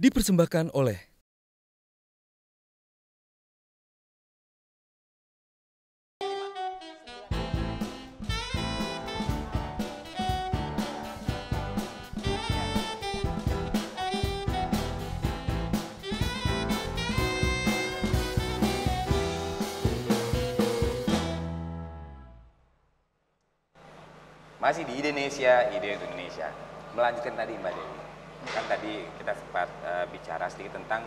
Dipersembahkan oleh masih di Indonesia, ide untuk Indonesia. Melanjutkan tadi Mbak Dewi, kan tadi kita sempat bicara sedikit tentang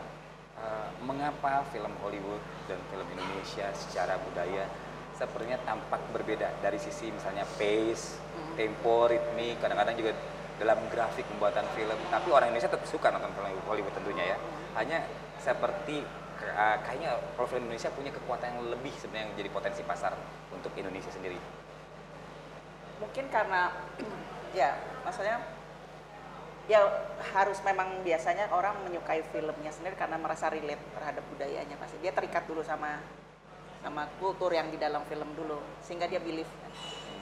mengapa film Hollywood dan film Indonesia secara budaya sepertinya tampak berbeda dari sisi misalnya pace, tempo, ritmik, kadang-kadang juga dalam grafik pembuatan film. Tapi orang Indonesia tetap suka nonton film Hollywood tentunya ya. Hanya seperti kayaknya kalau film Indonesia punya kekuatan yang lebih sebenarnya yang jadi potensi pasar untuk Indonesia sendiri. Mungkin karena ya maksudnya ya harus memang biasanya orang menyukai filmnya sendiri karena merasa relate terhadap budayanya, pasti dia terikat dulu sama kultur yang di dalam film dulu sehingga dia believe.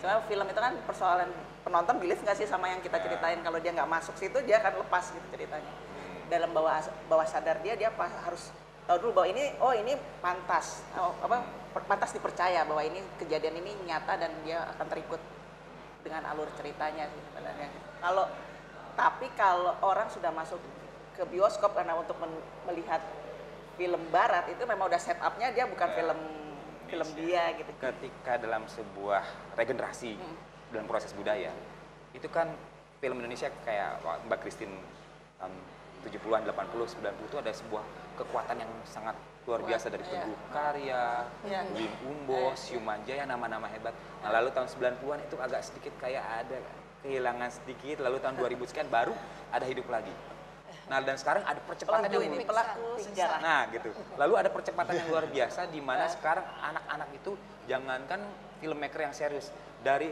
Soalnya film itu kan persoalan penonton believe nggak sih sama yang kita ceritain. Kalau dia nggak masuk situ dia akan lepas gitu ceritanya. Dalam bawah sadar dia harus tahu dulu bahwa ini pantas pantas dipercaya bahwa ini kejadian ini nyata dan dia akan terikut dengan alur ceritanya sih sebenarnya. Tapi kalau orang sudah masuk ke bioskop karena untuk melihat film barat itu memang udah setupnya dia bukan film dia gitu. Ketika dalam sebuah regenerasi dalam proses budaya, itu kan film Indonesia kayak Mbak Christine 70-an, 80, 90 itu ada sebuah kekuatan yang sangat luar biasa dari Teguh Karya, Wim Umbos, Syumanjaya, nama-nama hebat. Nah lalu tahun 90-an itu agak sedikit kayak ada kehilangan sedikit, lalu tahun 2000 sekian baru ada hidup lagi. Nah dan sekarang ada percepatan yang ini pelaku sejarah. Nah gitu. Lalu ada percepatan yang luar biasa di mana sekarang anak-anak itu jangankan filmmaker yang serius, dari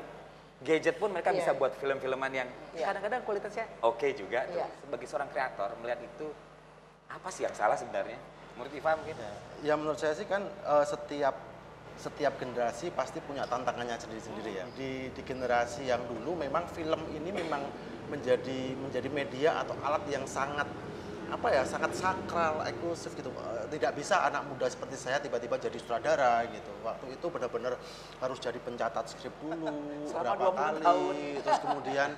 gadget pun mereka bisa buat film-filman yang kadang-kadang kualitasnya oke juga tuh. Sebagai seorang kreator melihat itu apa sih yang salah sebenarnya? Menurut Iva mungkin? Ya menurut saya sih kan setiap generasi pasti punya tantangannya sendiri-sendiri ya. Di generasi yang dulu memang film ini memang menjadi media atau alat yang sangat sangat sakral, eksklusif gitu. Tidak bisa anak muda seperti saya tiba-tiba jadi sutradara gitu. Waktu itu benar-benar harus jadi pencatat skrip dulu berapa kali, terus kemudian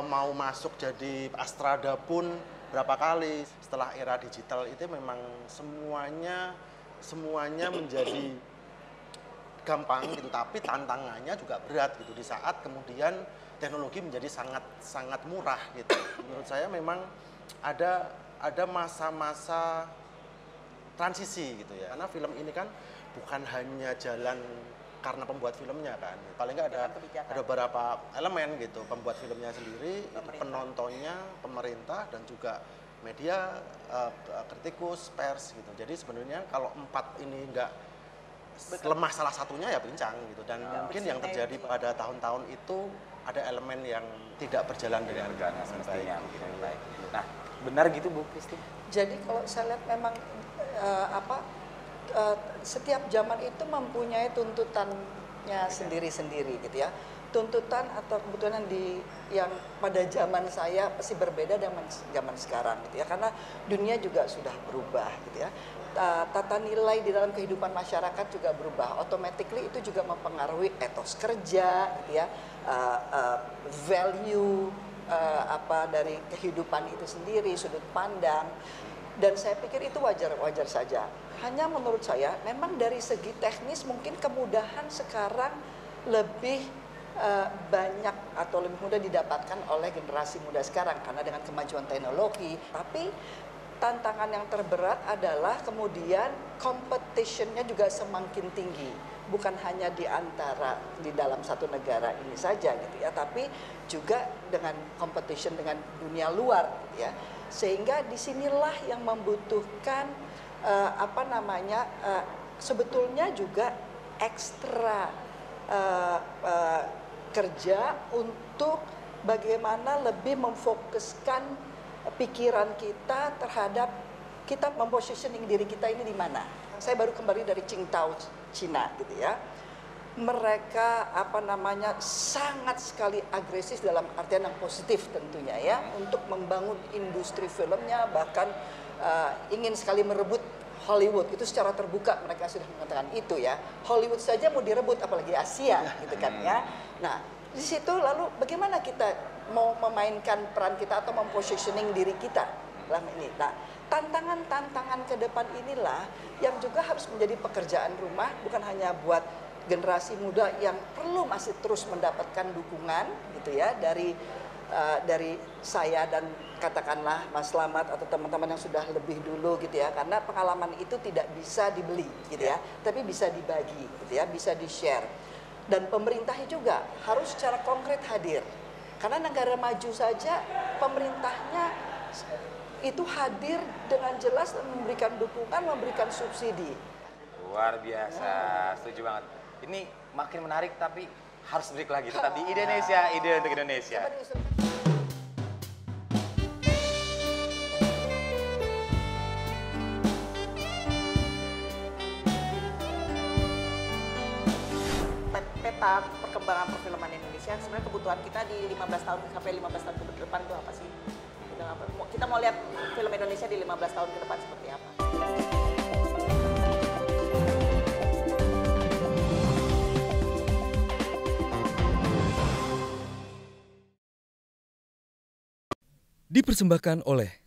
mau masuk jadi astrada pun berapa kali. Setelah era digital itu memang semuanya menjadi gampang gitu, tapi tantangannya juga berat gitu di saat kemudian teknologi menjadi sangat murah gitu. Menurut saya memang ada masa-masa transisi gitu ya. Karena film ini kan bukan hanya jalan karena pembuat filmnya kan. Paling nggak ada beberapa elemen gitu. Pembuat filmnya sendiri, penontonnya, pemerintah dan juga media, kritikus, pers gitu. Jadi sebenarnya kalau empat ini nggak lemah salah satunya ya pincang gitu. Dan mungkin yang terjadi pada tahun-tahun itu ada elemen yang tidak berjalan dengan semestinya. Baik. Nah, benar gitu Bu Christine? Jadi kalau saya lihat memang setiap zaman itu mempunyai tuntutannya sendiri-sendiri gitu ya. Tuntutan atau kebutuhan yang pada zaman saya pasti berbeda dengan zaman sekarang gitu ya. Karena dunia juga sudah berubah gitu ya. Tata nilai di dalam kehidupan masyarakat juga berubah. Automatically itu juga mempengaruhi etos kerja gitu ya. Value dari kehidupan itu sendiri, sudut pandang. Dan saya pikir itu wajar saja. Hanya menurut saya memang dari segi teknis mungkin kemudahan sekarang lebih banyak atau lebih mudah didapatkan oleh generasi muda sekarang karena dengan kemajuan teknologi. Tapi tantangan yang terberat adalah kemudian competition-nya juga semakin tinggi. Bukan hanya di dalam satu negara ini saja gitu ya, tapi juga dengan competition dengan dunia luar gitu ya. Sehingga disinilah yang membutuhkan sebetulnya juga ekstra kerja untuk bagaimana lebih memfokuskan pikiran kita terhadap kita mempositioning diri kita ini di mana. Saya baru kembali dari Qingdao, Cina gitu ya. mereka sangat sekali agresif dalam artian yang positif tentunya ya, untuk membangun industri filmnya, bahkan ingin sekali merebut Hollywood. Itu secara terbuka mereka sudah mengatakan itu ya. Hollywood saja mau direbut, apalagi Asia gitu kan ya. Nah, di situ lalu bagaimana kita mau memainkan peran kita atau mempositioning diri kita dalam ini. Nah, tantangan-tantangan ke depan inilah yang juga harus menjadi pekerjaan rumah, bukan hanya buat generasi muda yang perlu masih terus mendapatkan dukungan gitu ya dari saya dan katakanlah Mas Slamet atau teman-teman yang sudah lebih dulu gitu ya, karena pengalaman itu tidak bisa dibeli gitu ya, tapi bisa dibagi gitu ya, bisa di-share. Dan pemerintahnya juga harus secara konkret hadir, karena negara maju saja pemerintahnya itu hadir dengan jelas dan memberikan dukungan, memberikan subsidi. Luar biasa, setuju banget. Ini makin menarik tapi harus break lagi. Tetap di Indonesia, ide untuk Indonesia. Peta perkembangan perfilman Indonesia, sebenarnya kebutuhan kita di 15 tahun sampai 15 tahun ke depan itu apa sih? Kita mau lihat film Indonesia di 15 tahun ke depan seperti apa? Dipersembahkan oleh